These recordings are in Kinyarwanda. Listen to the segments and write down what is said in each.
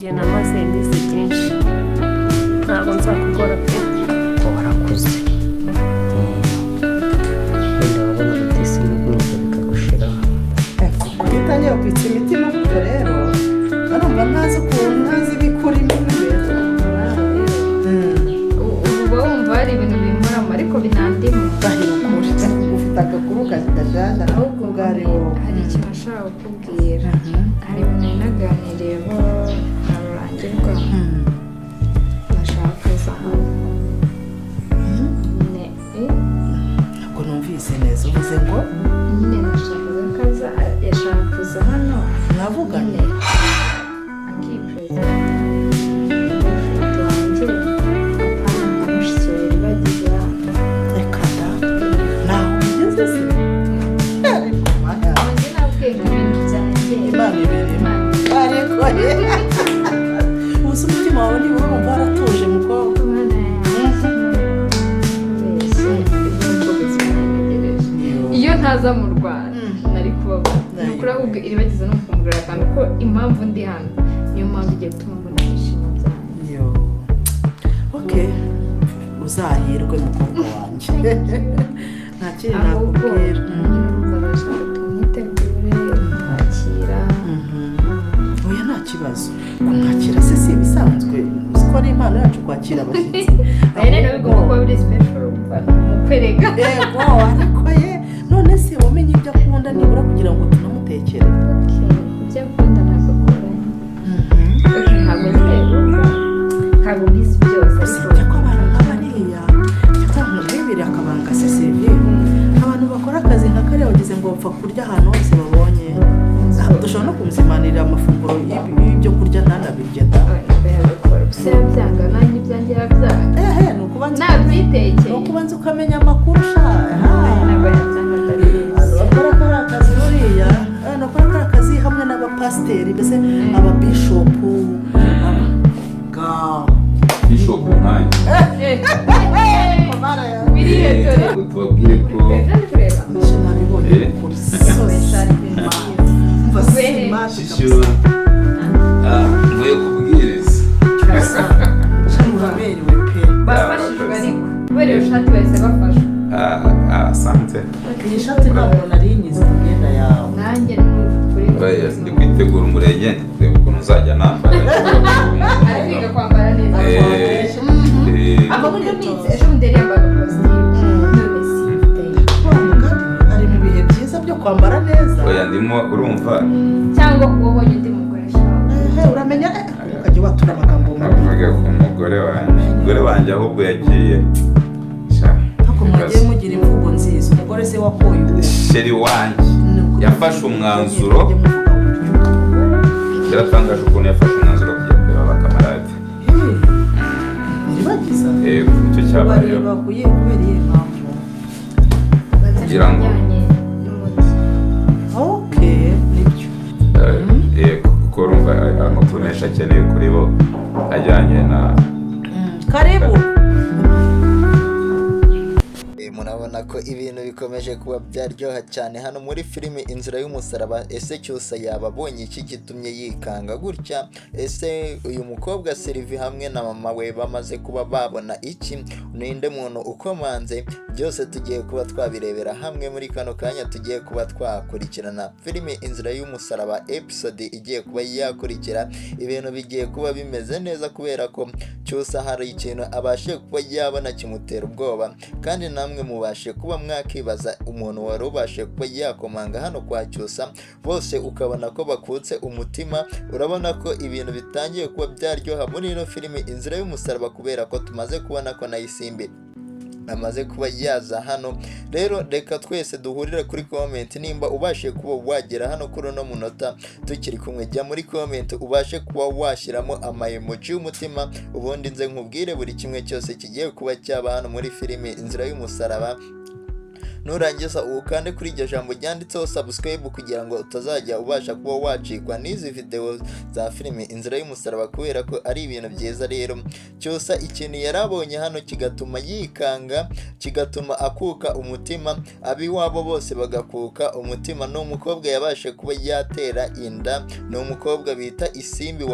Njye namaze iminsi byinshi ntabwo nzakugora pe ko warakuze wenda wabona ubutisi n'ubwenge bikagushiraho kuko utangira kwitsa imiti n'uburyo rero barumva ntazi ukuntu ntazi ibikurimo imbere uba wumva hari ibintu bimuramo ariko binandimo ufite agakuru kajyana ahubwo bwari wowe hari ikintu ashaka kukubwira hari ibintu naganiriyeho na rurangirwa nashaka kuza hano ntabwo numvise neza uvuze ngo nyine nashakaga kaza yashaka kuza hano mwavugane akiperezida ifoto wanjye apana nka mushiki wawe ribagiza reka da nawe ugeze se ariko mana undi nabwenge ibintu byanjye imana ibereye ariko ubusa umutima wawe niba wumva waratuje mukobwa umwana yanjye ubwo buzima negereje iyo ntaza mu Rwanda nari kubabona ni ukuri ahubwo iribagiza no kumugura akantu ko impamvu ndi hano niyo mpamvu igiye gutuma mbona ibyishimo byanjye yo okay uzahirwe mukobwa wanjye nta kindi ahubwo nakubwira urumva bashaka tumwitegure kwakira oya nta kibazo kumwakira se si ibisanzwe uzi ko ari impano yacu kwakira abashyitsi aya rero bigomba kuba biri special mu kwereka yego ariko ye none se wamenye ibyo akunda nibura kugira ngo tunamutekere ibyo akunda ntabwo akoranye ntabwo nzego ntabwo mbizi byose usibye ko abantu nk'abariya cyangwa nk'ibiri akabanga se Sylvie abantu bakora akazi nka kariya wagize ngo bapfa kurya ahantu hose babonye dushobora no kumuzimanira amafunguro y'ibyo kurya ntanabirye da gusa yabyanga nanjye ibyanjye yabyanga ni ukubanza nabyitekeye ni ukubanza ukamenya amakuru ntabwo yabyanga ndabizi bakora kariya akazi buriya bakora kariya akazi hamwe n'abapasiteri mbese ababishopu Bishop umwanya birihe dore tubabwire ko nabibonye kuri shishyura mvuye kubwiriza muraberewe pe bafashijwe ariko kubera iyo shati bahise bafashwa asante iyi shati ntabwo nari nyize ku myenda yawe nanjye n'ukuri ndi kwitegura umurenge ndi kureba ukuntu uzajya nambara ari kwiga kwambara neza amabundi minsi ejo bundi yari yambaye kositimu none si ari mu bihe byiza byo kwambara neza oya ndimo urumva cyangwa ubonye undi mukoresha uramenya ukajya watura amagambo navuga ku mugore wanjye ahubwo yagiye ntabwo mwagiye mugira imvugo nziza umugore se wakoye uwo sheri wanjye yafashe umwanzuro biratangaje ukuntu yafashe umwanzuro wo kujya kureba abakamarade iribagiza yego icyo cyabayeho bareba kubera iyihe mpamvu kugira ngo okay nibyo yego kuko urumva amakuru menshi akeneye kuri bo ajyanye na karibu murabona ko ibintu bikomeje kuba byaryoha cyane hano muri filimi Inzira y'Umusaraba. Ese cyose yaba abonye iki gitumye yikanga gutya? Ese uyu mukobwa Sylvie hamwe na mama we bamaze kuba babona iki? Ninde muntu ukomanze? Byose tugiye kuba twabirebera hamwe muri kano kanya. Tugiye kuba twakurikirana filimi Inzira y'Umusaraba episode igiye kuba yakurikira. Ibintu bigiye kuba bimeze neza kubera ko cyose hari ikintu abashe kuba yabona kimutera ubwoba, kandi namwe mubashe kuba mwakibaza umuntu wari ubashe kuba yakomanga hano kwa Cyusa, bose ukabona ko bakutse umutima. Urabona ko ibintu bitangiye kuba byaryoha muri ino filimi Inzira y'Umusaraba kubera ko tumaze kubona ko Nayisimbi amaze kuba yaza hano. Rero reka twese duhurire kuri comment. Nimba ubashe kuba wagera hano kuri uno munota tukiri kumwe, jya muri comment ubashe kuba washyiramo emoji y'umutima, ubundi nze nkubwire buri kimwe cyose kigiye kuba cyaba hano muri filimi Inzira y'Umusaraba. nurangiza ukande kuri iryo jambo ryanditseho subscribe kugira ngo utazajya ubasha kuba wacikwa n'izi video za filime Inzira y'Umusaraba, kubera ko ari ibintu byiza. Rero Cyusa ikintu yarabonye hano kigatuma yikanga, kigatuma akuka umutima, abiwabo bose bagakuka umutima. Ni umukobwa yabashe kuba yatera inda, ni umukobwa bita Isimbi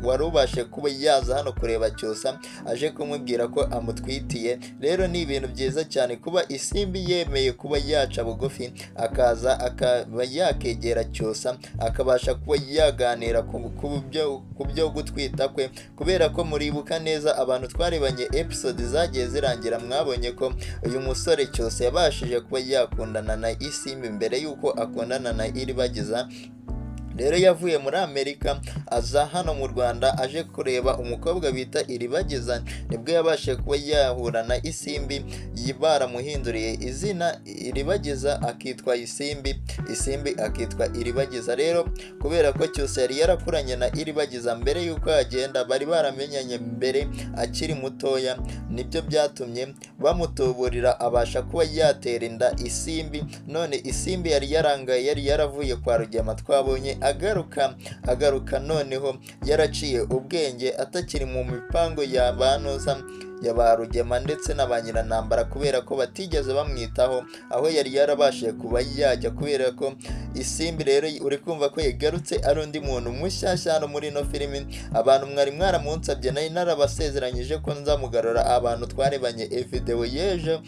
warubashe kuba yaza hano kureba Cyusa aje kumubwira ko amutwitiye. Rero ni ibintu byiza cyane kuba Isimbi yemeye kuba yaca bugufi akaza akaba yakegera Cyusa akabasha kuba yaganira ku byo gutwita kwe, kubera ko muribuka neza abantu twarebanye episode zagiye zirangira mwabonye ko uyu musore Cyusa yabashije kuba yakundana na Isimbi mbere yuko akundana na Iribagiza. Rero yavuye muri Amerika aza hano mu Rwanda aje kureba umukobwa bita Iribagiza, nibwo yabashe kuba yahura na Isimbi, baramuhinduriye izina Iribagiza akitwa Isimbi, Isimbi akitwa Iribagiza. Rero kubera ko Cyusa yari yarakuranye na Iribagiza mbere yuko agenda, bari baramenyanye mbere akiri mutoya, nibyo byatumye bamutuburira abasha kuba yatera inda Isimbi. None Isimbi yari yarangaye, yari yaravuye kwa Rugema twabonye agaruka noneho yaraciye ubwenge, atakiri mu mipango ya ba Rugema ndetse na ba Nyiranambara, kubera ko batigeze bamwitaho aho yari yarabashije kuba yajya, kubera ko Isimbi rero uri kumva ko yagarutse ari undi muntu mushyashya hano muri ino filimi. Abantu mwari mwaramunsabye, nari narabasezeranyije ko nzamugarura abantu twarebanye video yeje,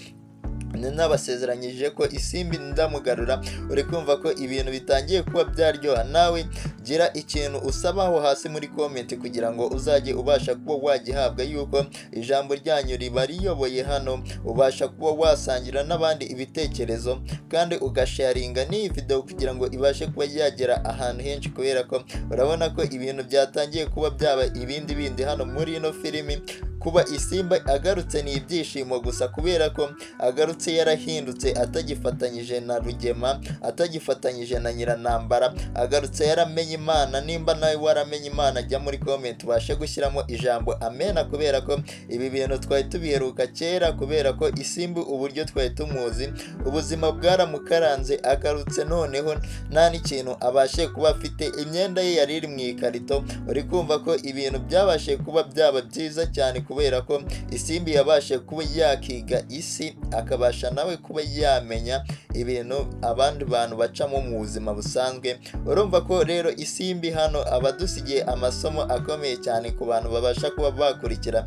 nabasezeranyije ko Isimbi ndamugarura. Uri kumva ko ibintu bitangiye kuba byaryoha. Nawe gira ikintu usabaho hasi muri comment kugira ngo uzajye ubasha kuba wagihabwa, yuko ijambo ryanyu riba riyoboye hano, ubasha kuba wasangira n'abandi ibitekerezo kandi ugasharinga n'iyi video kugira ngo ibashe kuba yagera ahantu henshi, kubera ko urabona ko ibintu byatangiye kuba byaba ibindi bindi hano muri ino filimi. Kuba Isimbi agarutse ni ibyishimo gusa, kubera ko agarutse yarahindutse, atagifatanyije na Rugema, atagifatanyije na Nyiranambara, agarutse yaramenye Imana. Nimba nawe waramenye Imana, jya muri comment ubashe gushyiramo ijambo amena, kubera ko ibi bintu twari tubiheruka kera, kubera ko Isimbi uburyo twari tumuzi ubuzima bwaramukaranze, agarutse noneho nta n'ikintu abashe kuba afite, imyenda ye yari iri mu ikarito. Uri kumva ko ibintu byabashe kuba byaba byiza cyane, kubera ko Isimbi yabashe kuba yakiga isi, akabasha nawe kuba yamenya ibintu abandi bantu bacamo mu buzima busanzwe. Urumva ko rero Isimbi hano abadusigiye amasomo akomeye cyane ku bantu babasha kuba bakurikira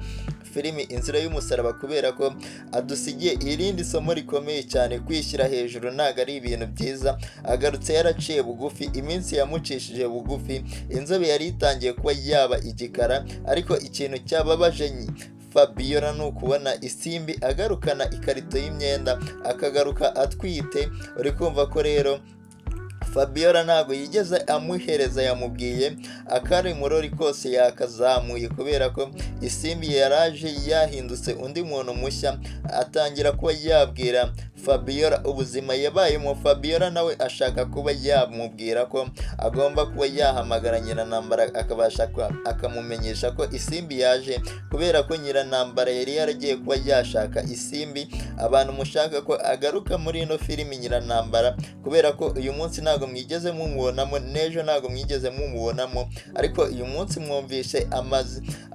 filimi Inzira y'Umusaraba, kubera ko adusigiye irindi somo rikomeye cyane. Kwishyira hejuru ntago ari ibintu byiza. Agarutse yaraciye bugufi, iminsi yamucishije bugufi, inzobe yari itangiye kuba yaba igikara. Ariko ikintu cyababaje Fabiola ni ukubona Isimbi agarukana ikarito y'imyenda, akagaruka atwite. Uri kumva ko rero Fabiola ntago yigeze amuhereza, yamubwiye akari murori kose yakazamuye, kubera ko Isimbi yaraje yahindutse undi muntu mushya, atangira kuba yabwira Fabiola ubuzima yabayemo. Fabiola nawe ashaka kuba yamubwira ko agomba kuba yahamagara Nyiranambara akabasha akamumenyesha ko Isimbi yaje, kubera ko Nyiranambara yari yaragiye kuba yashaka Isimbi. Abantu mushaka ko agaruka muri ino filimi Nyiranambara, kubera ko uyu munsi ntago mwigeze mumubonamo, n'ejo ntago mwigeze mumubonamo, ariko uyu munsi mwumvishe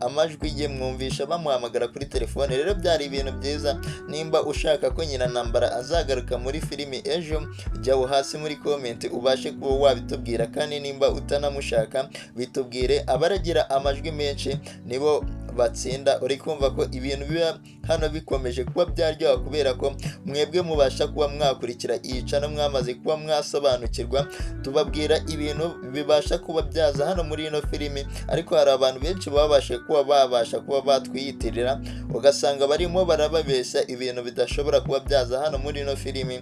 amajwi ye, mwumvisha bamuhamagara kuri telefone. Rero byari ibintu byiza. Nimba ushaka ko Nyiranambara azagaruka muri filimi ejo, jyaho hasi muri comment ubashe kuba wabitubwira, kandi nimba utanamushaka bitubwire. Abaragira amajwi menshi nibo batsinda. Uri kumva ko ibintu biba hano bikomeje kuba byaryoha, kubera ko mwebwe mubasha kuba mwakurikira iyi channel, mwamaze kuba mwasobanukirwa, tubabwira ibintu bibasha kuba byaza hano muri ino filimi. Ariko hari abantu benshi babashe kuba batwiyitirira, ugasanga barimo barababeshya ibintu bidashobora kuba byaza hano muri ino filimi.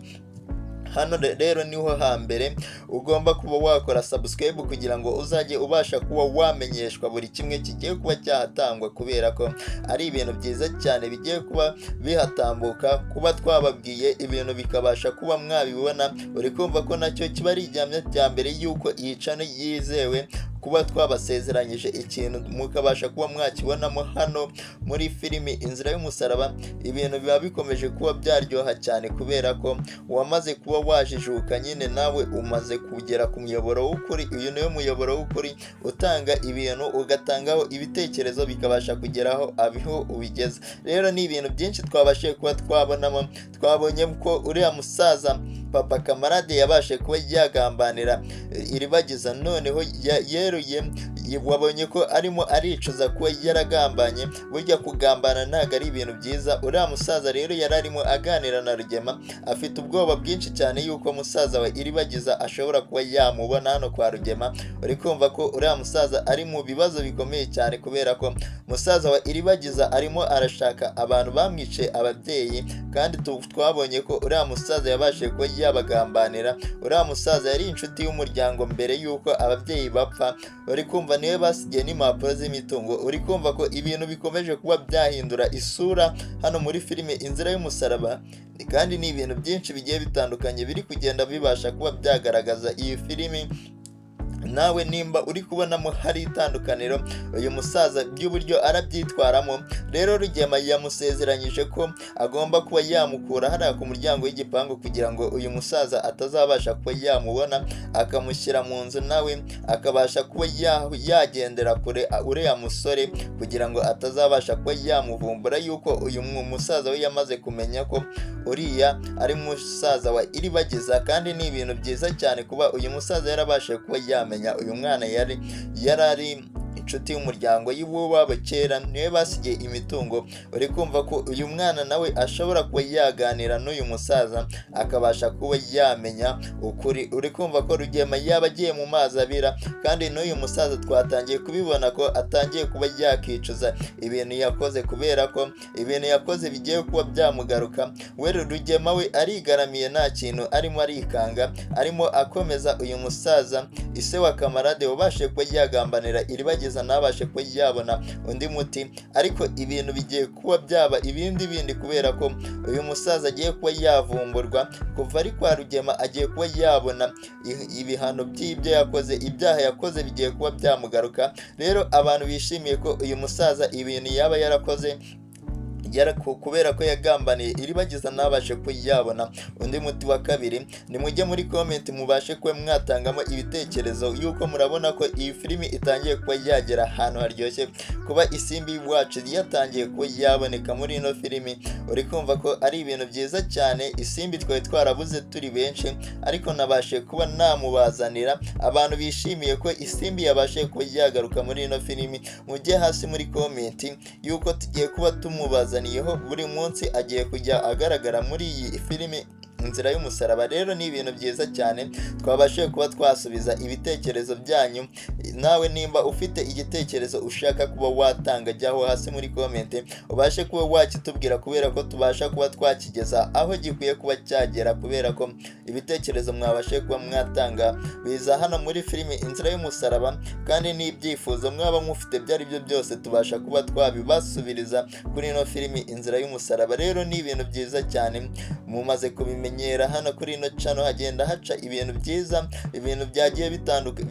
Hano rero niho hambere ugomba kuba wakora subscribe kugira ngo uzajye ubasha kuba wamenyeshwa buri kimwe kigiye kuba cyahatangwa, kubera ko ari ibintu byiza cyane bigiye kuba bihatambuka. Kuba twababwiye ibintu bikabasha kuba mwabibona, uri kumva ko nacyo kiba ari igihamya cya mbere yuko iyi channel yizewe, kuba twabasezeranyije ikintu mukabasha kuba mwakibonamo hano muri filimi Inzira y'Umusaraba, ibintu biba bikomeje kuba byaryoha cyane kubera ko wamaze kuba wajijuka nyine nawe umaze kugera ku muyoboro w'ukuri. Uyu niwe muyoboro w'ukuri utanga ibintu ugatangaho ibitekerezo bikabasha kugeraho abiho ubigeze. Rero ni ibintu byinshi twabashije kuba twabonamo. Twabonye ko uriya musaza papa kamarade yabashe kuba yagambanira iribagiza, noneho yeruye wabonye ko arimo aricuza kuba yaragambanye. Burya kugambana ntabwo ari ibintu byiza. Uriya musaza rero yari arimo aganira na Rugema, afite ubwoba bwinshi cyane yuko musaza we iribagiza ashobora kuba yamubona hano kwa Rugema. Uri kumva ko uriya musaza ari mu bibazo bikomeye cyane kubera ko musaza wa iribagiza arimo arashaka abantu bamwice ababyeyi, kandi twabonye ko uriya musaza yabashije kuba yabagambanira. Uriya musaza yari inshuti y'umuryango mbere yuko ababyeyi bapfa. Uri kumva niwe basigiye n'impapuro z'imitungo. Uri kumva ko ibintu bikomeje kuba byahindura isura hano muri filime Inzira y'Umusaraba, kandi ni ibintu byinshi bigiye bitandukanye biri kugenda bibasha kuba byagaragaza iyi filimi. Nawe nimba uri kubonamo hari itandukaniro uyu musaza by'uburyo arabyitwaramo, rero Rugema yamusezeranyije ko agomba kuba yamukura hariya ku muryango w'igipangu kugira ngo uyu musaza atazabasha kuba yamubona, akamushyira mu nzu nawe akabasha kuba yagendera kure uriya musore kugira ngo atazabasha kuba yamuvumbura yuko uyu musaza we yamaze kumenya ko uriya ari musaza wa iribagiza. Kandi ni ibintu byiza cyane kuba uyu musaza yarabashije kuba yamenya uyu mwana yari inshuti y'umuryango w'iwabo kera, niwe basigiye imitungo. Uri kumva ko uyu mwana nawe ashobora kuba yaganira n'uyu musaza akabasha kuba yamenya ukuri. Uri kumva ko Rugema yaba agiye mu mazi abira, kandi n'uyu musaza twatangiye kubibona ko atangiye kuba yakicuza ibintu yakoze, kubera ko ibintu yakoze bigiye kuba byamugaruka. We Rugema we arigaramiye nta kintu arimo arikanga, arimo akomeza uyu musaza ise wa kamarade wabashe kuba yagambanira iribagiza nabashe kuba yabona undi muti. Ariko ibintu bigiye kuba byaba ibindi kubera ko uyu musaza agiye kuba yavumburwa. Kuva ari kwa Rugema agiye kuba yabona ibihano by'ibyo yakoze, ibyaha yakoze bigiye kuba byamugaruka. Rero abantu bishimiye ko uyu musaza ibintu yaba yarakoze kubera ko yagambaniye iribagiza nabashe kuyabona undi muti wa kabiri. Nimujye muri comment mubashe kuba mwatangamo ibitekerezo yuko murabona ko iyi filimi itangiye kuba yagera ahantu haryoshye, kuba isimbi wacu yatangiye kuba yaboneka muri ino filimi. Uri kumva ko ari ibintu byiza cyane. Isimbi twari twarabuze turi benshi, ariko nabashe kuba namubazanira. Abantu bishimiye ko isimbi yabashe kuba yagaruka muri ino filimi, mujye hasi muri comment yuko tugiye kuba tumubazaniyeho buri munsi agiye kujya agaragara muri iyi filimi Inzira y'Umusaraba. Rero ni ibintu byiza cyane twabashije kuba twasubiza ibitekerezo byanyu. Nawe nimba ufite igitekerezo ushaka kuba watanga, jyaho hasi muri comment ubashe kuba wakitubwira, kubera ko tubasha kuba twakigeza aho gikwiye kuba cyagera, kubera ko ibitekerezo mwabashe kuba mwatanga biza hano muri filimi Inzira y'Umusaraba. Kandi n'ibyifuzo mwaba mufite byari byo byose tubasha kuba twabibasubiriza kuri ino filimi Inzira y'Umusaraba. Rero ni ibintu byiza cyane mumaze kubimenyera hano kuri ino channel, hagenda haca ibintu byiza, ibintu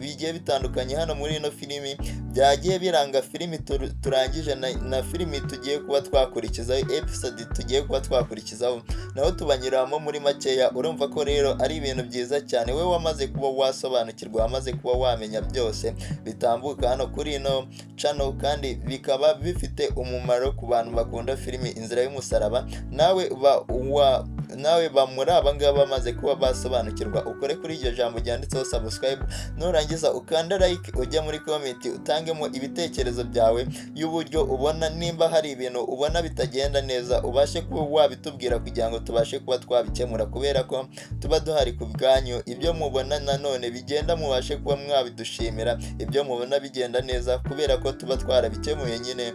bigiye bitandukanye hano muri ino filimi, byagiye biranga filimi turangije na filimi tugiye kuba twakurikizaho, episode tugiye kuba twakurikizaho, naho tubanyuramo muri makeya. Urumva ko rero ari ibintu byiza cyane. We wamaze kuba wasobanukirwa, wamaze kuba wamenya byose bitambuka hano kuri ino channel, kandi bikaba bifite umumaro ku bantu bakunda filimi Inzira y'Umusaraba. Nawe muri aba ngaba bamaze kuba basobanukirwa, ukore kuri iryo jambo ryanditseho subscribe, nurangiza ukanda like, ujya muri comment utangemo ibitekerezo byawe y'uburyo ubona, nimba hari ibintu ubona bitagenda neza ubashe kuba wabitubwira kugira ngo tubashe kuba twabikemura, kubera ko tuba duhari ku bwanyu. Ibyo mubona nanone bigenda mubashe kuba mwabidushimira, ibyo mubona bigenda neza kubera ko tuba twarabikemuye nyine.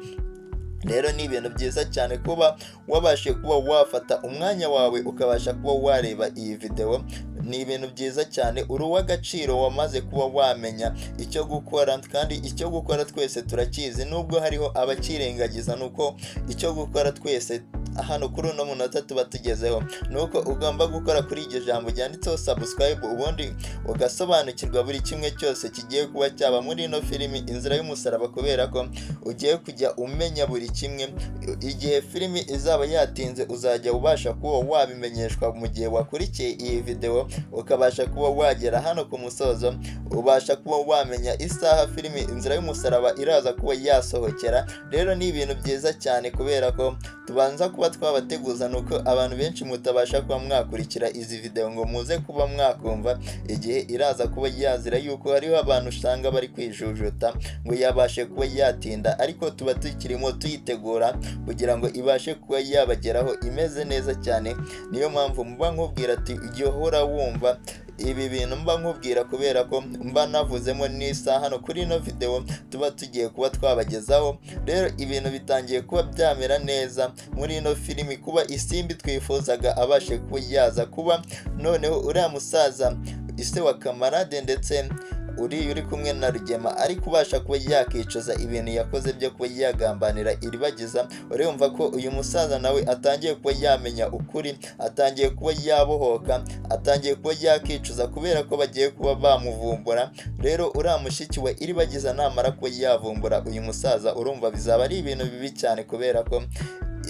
Rero ni ibintu byiza cyane kuba wabashe kuba wafata umwanya wawe ukabasha kuba wareba iyi video. Ni ibintu byiza cyane, uri uw'agaciro, wamaze kuba wamenya icyo gukora, kandi icyo gukora twese turakizi, nubwo hariho abakirengagiza, nuko icyo gukora twese hano kuri uno munota tuba tugezeho, nuko ugomba gukora kuri iryo jambo ryanditseho subscribe, ubundi ugasobanukirwa buri kimwe cyose kigiye kuba cyaba muri ino filimi Inzira y'Umusaraba, kubera ko ugiye kujya umenya buri kimwe. Igihe filimi izaba yatinze uzajya ubasha kuba wabimenyeshwa mu gihe wakurikiye iyi video, ukabasha kuba wagera hano ku musozo, ubasha kuba wamenya isaha filimi Inzira y'Umusaraba iraza kuba yasohokera. Rero ni ibintu byiza cyane, kubera ko tubanza kuba twabateguza, nuko abantu benshi mutabasha kuba mwakurikira izi video ngo muze kuba mwakumva igihe iraza kuba yazira, yuko hariho abantu usanga bari kwijujuta ngo yabashe kuba yatinda, ariko tuba tukirimo tuyitegura kugira ngo ibashe kuba yabageraho imeze neza cyane. Niyo mpamvu mba nkubwira ati igihe uhora wumva ibi bintu mba nkubwira, kubera ko mba navuzemo n'isaha hano kuri ino video tuba tugiye kuba twabagezaho. Rero ibintu bitangiye kuba byamera neza muri ino filimi, kuba isimbi twifuzaga abashe kuba yaza kuba noneho uriya musaza ise wa Kamarade ndetse uri kumwe na Rugema ari kubasha kuba yakicuza ibintu yakoze byo kuba yagambanira Iribagiza. Urumva ko uyu musaza nawe atangiye kuba yamenya ukuri, atangiye kuba yabohoka, atangiye kuba yakicuza kubera ko bagiye kuba bamuvumbura. Rero uriya mushiki we Iribagiza namara kuba yavumbura uyu musaza, urumva bizaba ari ibintu bibi cyane, kubera ko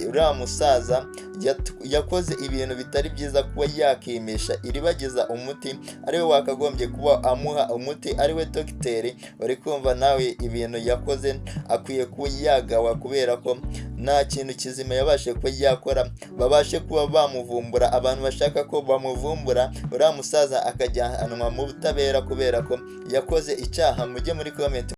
uriya musaza yakoze ibintu bitari byiza kuba yakimisha Iribagiza umuti, ariwe wakagombye kuba amuha umuti, ariwe dogiteri. Uri kumva nawe ibintu yakoze akwiye kuba yagawa, kubera ko nta kintu kizima yabashe kuba yakora babashe kuba bamuvumbura. Abantu bashaka ko bamuvumbura uriya musaza akajyanwa mu butabera kubera ko yakoze icyaha, mujye muri comment